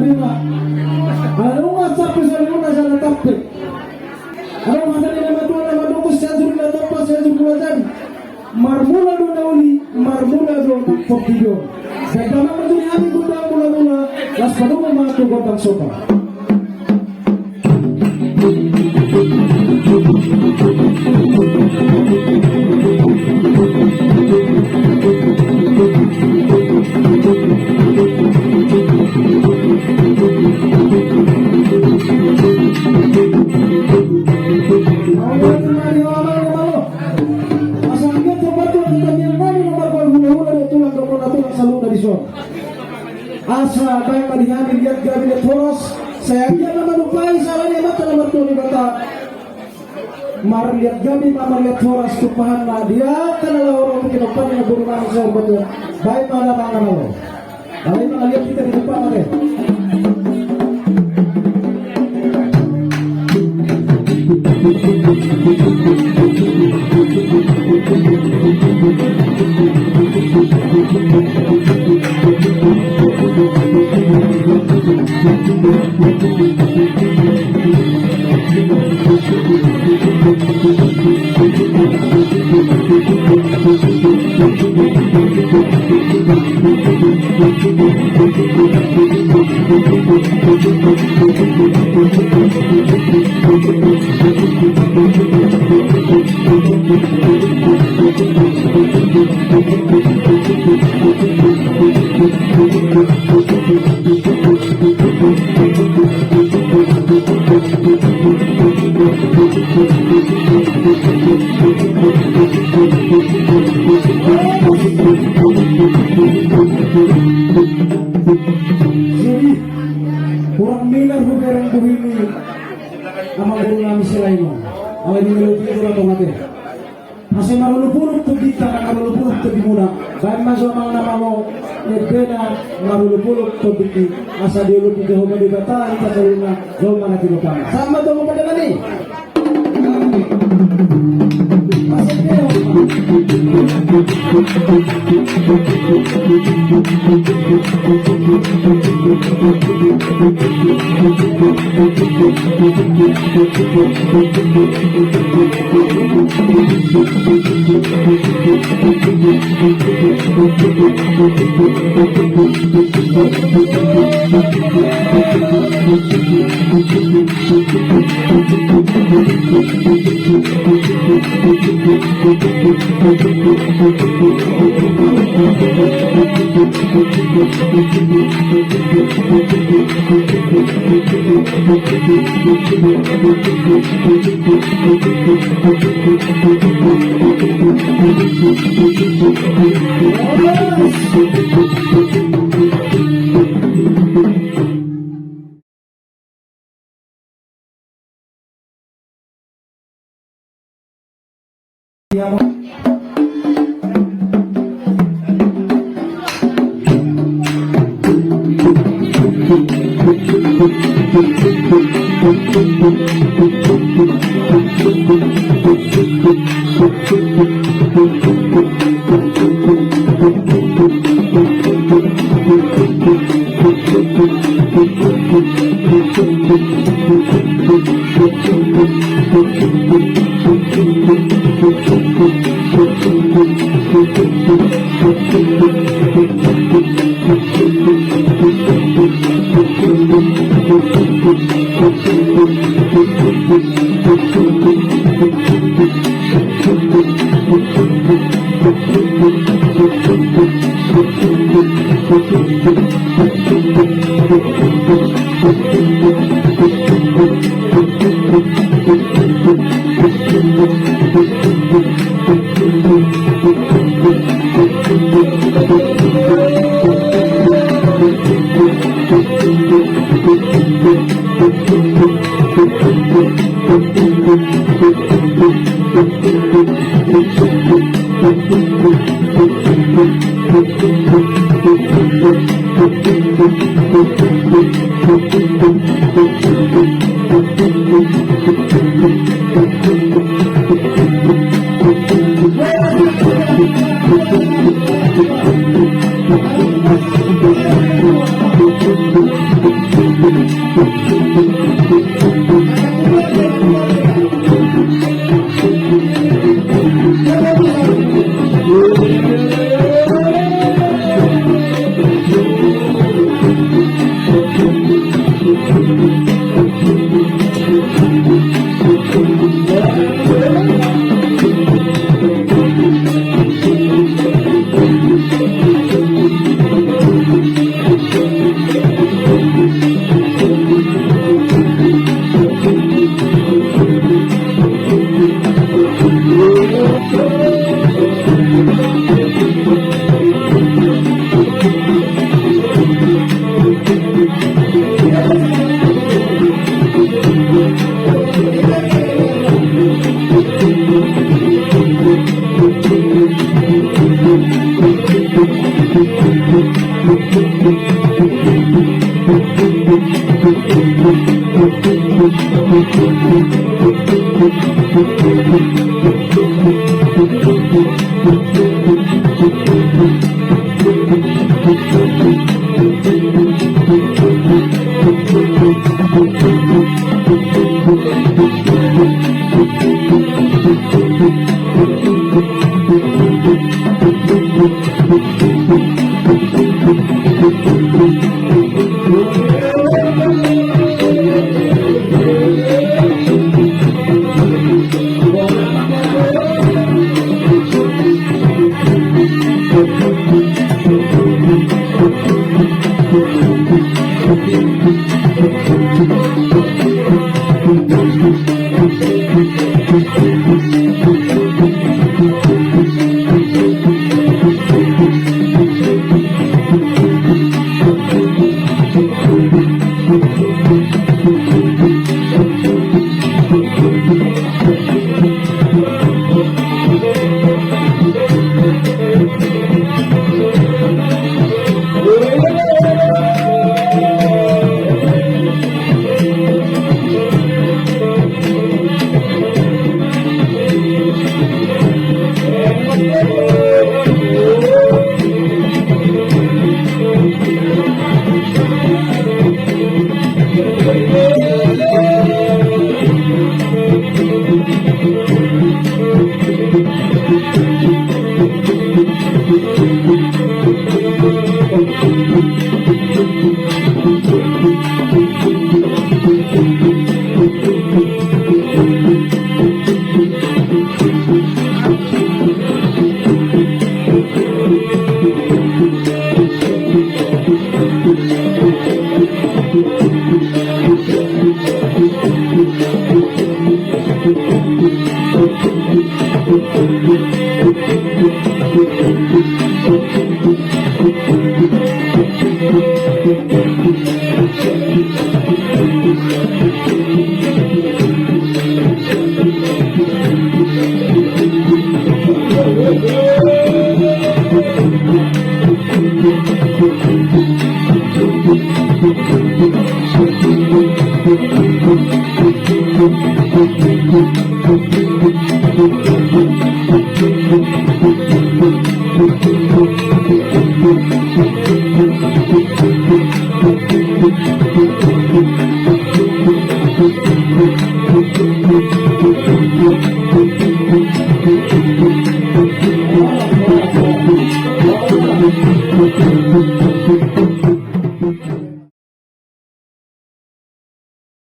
lima. Ano nga sabi sa luna sa natapi? Ano nga sa nila matuwa na madukos sa zuru na tapos sa zuru kulatan? Marmula doon na uli, marmula doon ang pagkibyo. Sa tama mo doon yung aming gunda mula-mula, las padungan mga tugot ang sopa. Asa baik kalian lihat gabinet poros saya dia menupai salahnya mata nomor 2 kata mar lihat gabi mama lihat poros tupahan lah dia karena orang mungkin depan yang buru manusia betul baik mana mana lo lain lihat kita di depan ada Jadi kurang minar bukan begini amal guru kami selain awal ini lebih itu atau mati masih marulupuluk tuh kita marulupuluk tuh dimuna baik masuk mang nama mau berbeda marulupuluk tuh biki asa dia lebih jauh dari kata kita terima jauh mana tidak paham sama tuh mau pada kali masih dia Thank you.